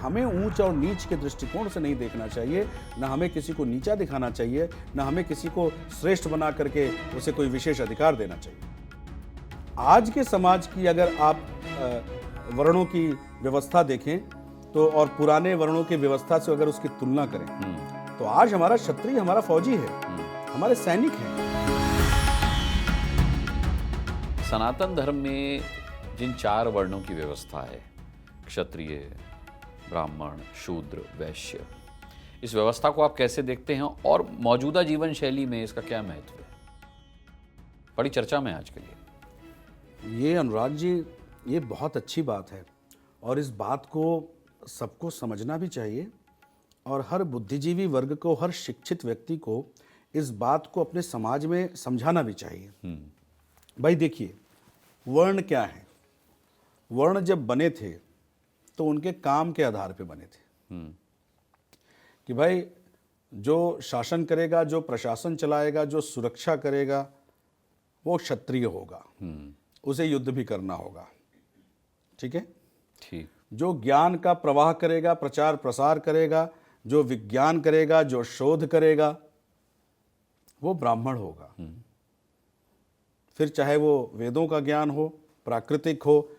हमें ऊंच और नीच के दृष्टिकोण से नहीं देखना चाहिए, ना हमें किसी को नीचा दिखाना चाहिए, ना हमें किसी को श्रेष्ठ बना करके उसे कोई विशेष अधिकार देना चाहिए। आज के समाज की अगर आप वर्णों की व्यवस्था देखें तो, और पुराने वर्णों की व्यवस्था से अगर उसकी तुलना करें, तो आज हमारा क्षत्रिय हमारा फौजी है, हमारे सैनिक हैं। सनातन धर्म में जिन 4 वर्णों की व्यवस्था है, क्षत्रिय, ब्राह्मण, शूद्र, वैश्य, इस व्यवस्था को आप कैसे देखते हैं और मौजूदा जीवन शैली में इसका क्या महत्व है? बड़ी चर्चा में आज के लिए। ये अनुराग जी, ये बहुत अच्छी बात है और इस बात को सबको समझना भी चाहिए और हर बुद्धिजीवी वर्ग को, हर शिक्षित व्यक्ति को इस बात को अपने समाज में समझाना भी चाहिए। भाई देखिए, वर्ण क्या है? वर्ण जब बने थे तो उनके काम के आधार पे बने थे कि भाई जो शासन करेगा, जो प्रशासन चलाएगा, जो सुरक्षा करेगा, वो क्षत्रिय होगा, उसे युद्ध भी करना होगा। ठीक है, ठीक। जो ज्ञान का प्रवाह करेगा, प्रचार प्रसार करेगा, जो विज्ञान करेगा, जो शोध करेगा, वो ब्राह्मण होगा। फिर चाहे वो वेदों का ज्ञान हो, प्राकृतिक हो,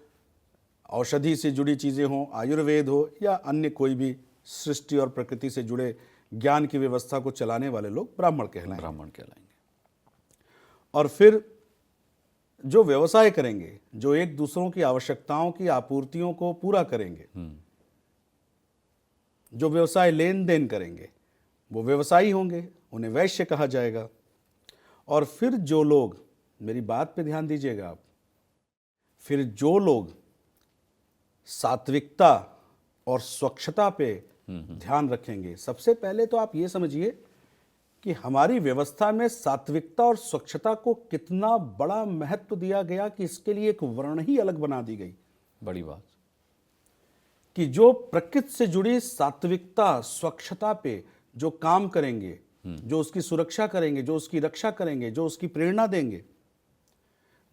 औषधि से जुड़ी चीज़ें हों, आयुर्वेद हो, या अन्य कोई भी सृष्टि और प्रकृति से जुड़े ज्ञान की व्यवस्था को चलाने वाले लोग ब्राह्मण कहलाएंगे। और फिर जो व्यवसाय करेंगे, जो एक दूसरों की आवश्यकताओं की आपूर्तियों को पूरा करेंगे, जो व्यवसाय लेन देन करेंगे, वो व्यवसायी होंगे, उन्हें वैश्य कहा जाएगा। और फिर जो लोग, मेरी बात पे ध्यान दीजिएगा आप, फिर जो लोग सात्विकता और स्वच्छता पे ध्यान रखेंगे, सबसे पहले तो आप ये समझिए कि हमारी व्यवस्था में सात्विकता और स्वच्छता को कितना बड़ा महत्व दिया गया कि इसके लिए एक वर्ण ही अलग बना दी गई। बड़ी बात कि जो प्रकृति से जुड़ी सात्विकता, स्वच्छता पे जो काम करेंगे, जो उसकी सुरक्षा करेंगे, जो उसकी रक्षा करेंगे, जो उसकी प्रेरणा देंगे,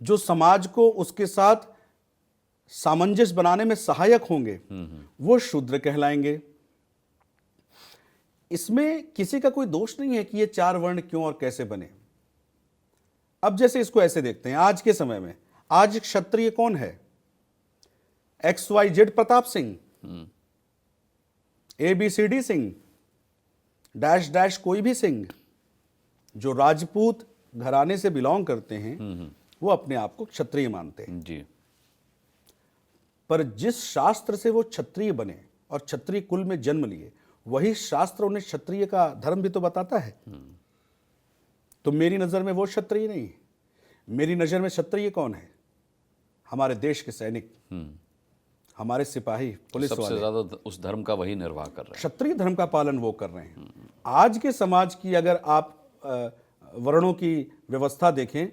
जो समाज को उसके साथ सामंजस्य बनाने में सहायक होंगे, वो शूद्र कहलाएंगे। इसमें किसी का कोई दोष नहीं है कि ये 4 वर्ण क्यों और कैसे बने। अब जैसे इसको ऐसे देखते हैं, आज के समय में आज क्षत्रिय कौन है? XYZ Pratap Singh, ABCD Singh, dash dash कोई भी सिंह। जो राजपूत घराने से बिलोंग करते हैं वो अपने आप को क्षत्रिय मानते हैं जी। पर जिस शास्त्र से वो क्षत्रिय बने और क्षत्रिय कुल में जन्म लिए, वही शास्त्र उन्हें क्षत्रिय का धर्म भी तो बताता है। तो मेरी नजर में वो क्षत्रिय नहीं है। मेरी नजर में क्षत्रिय कौन है? हमारे देश के सैनिक, हमारे सिपाही, पुलिस वाले। सबसे ज्यादा उस धर्म का वही निर्वाह कर रहे हैं। क्षत्रिय धर्म का पालन वो कर रहे हैं। आज के समाज की अगर आप वर्णों की व्यवस्था देखें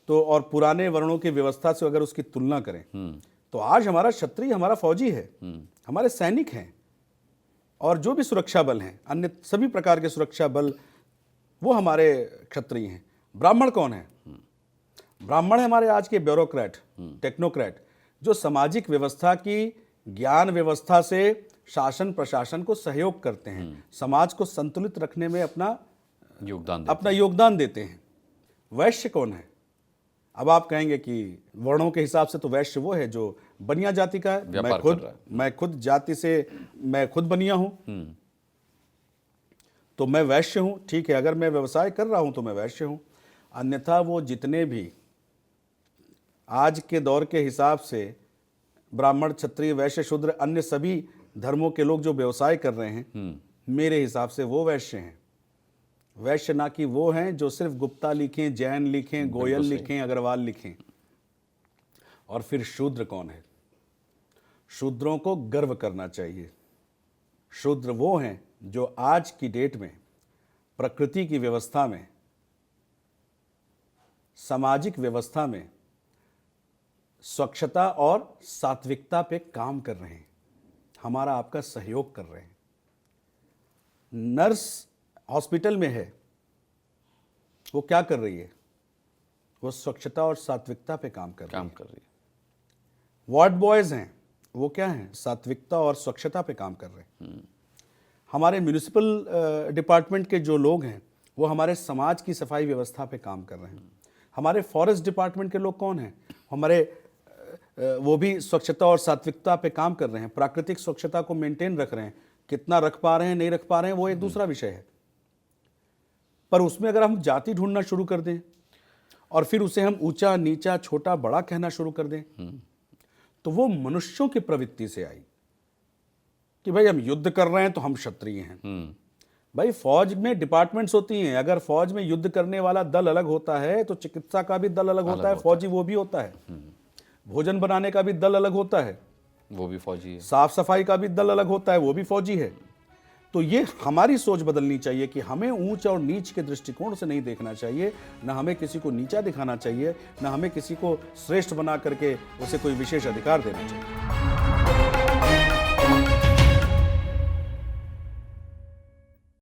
तो, और पुराने वर्णों की व्यवस्था से अगर उसकी तुलना करें, तो आज हमारा क्षत्रिय हमारा फौजी है, हमारे सैनिक हैं, और जो भी सुरक्षा बल हैं, अन्य सभी प्रकार के सुरक्षा बल, वो हमारे क्षत्रिय हैं। ब्राह्मण कौन है? ब्राह्मण है हमारे आज के ब्यूरोक्रेट, टेक्नोक्रेट, जो सामाजिक व्यवस्था की, ज्ञान व्यवस्था से शासन प्रशासन को सहयोग करते हैं, समाज को संतुलित रखने में अपना योगदान देते हैं। वैश्य कौन है? अब आप कहेंगे कि वर्णों के हिसाब से तो वैश्य वो है जो बनिया जाति का है। मैं खुद जाति से, मैं खुद बनिया हूं, तो मैं वैश्य हूं। ठीक है, अगर मैं व्यवसाय कर रहा हूं तो मैं वैश्य हूं। अन्यथा वो जितने भी आज के दौर के हिसाब से ब्राह्मण, क्षत्रिय, वैश्य, शूद्र, अन्य सभी धर्मों के लोग जो व्यवसाय कर रहे हैं, मेरे हिसाब से वो वैश्य हैं। वैश्य ना कि वो हैं जो सिर्फ गुप्ता लिखें, जैन लिखें, गोयल लिखें, अग्रवाल लिखें। और फिर शूद्र कौन है? शूद्रों को गर्व करना चाहिए। शूद्र वो हैं जो आज की डेट में प्रकृति की व्यवस्था में, सामाजिक व्यवस्था में स्वच्छता और सात्विकता पे काम कर रहे हैं, हमारा आपका सहयोग कर रहे हैं। नर्स हॉस्पिटल में है, वो क्या कर रही है? वो स्वच्छता और सात्विकता पे काम कर रही है। वार्ड बॉयज हैं, वो क्या है, सात्विकता और स्वच्छता पे काम कर रहे हैं। हमारे म्यूनिसिपल डिपार्टमेंट के जो लोग हैं वो हमारे समाज की सफाई व्यवस्था पे काम कर रहे हैं। हमारे फॉरेस्ट डिपार्टमेंट के लोग कौन हैं, हमारे वो भी स्वच्छता और सात्विकता पे काम कर रहे हैं, प्राकृतिक स्वच्छता को मेंटेन रख रहे हैं। कितना रख पा रहे हैं, नहीं रख पा रहे हैं, वो एक दूसरा विषय है। पर उसमें अगर हम जाति ढूंढना शुरू कर दें और फिर उसे हम ऊंचा नीचा छोटा बड़ा कहना शुरू कर दें, तो वो मनुष्यों की प्रवृत्ति से आई कि भाई हम युद्ध कर रहे हैं तो हम क्षत्रिय हैं। भाई फौज में डिपार्टमेंट्स होती हैं, अगर फौज में युद्ध करने वाला दल अलग होता है तो चिकित्सा का भी दल अलग होता है, फौजी वो भी होता है। भोजन बनाने का भी दल अलग होता है, वो भी फौजी है। साफ सफाई का भी दल अलग होता है, वो भी फौजी है। तो ये हमारी सोच बदलनी चाहिए कि हमें ऊंच और नीच के दृष्टिकोण से नहीं देखना चाहिए, ना हमें किसी को नीचा दिखाना चाहिए, ना हमें किसी को श्रेष्ठ बना करके उसे कोई विशेष अधिकार देना चाहिए।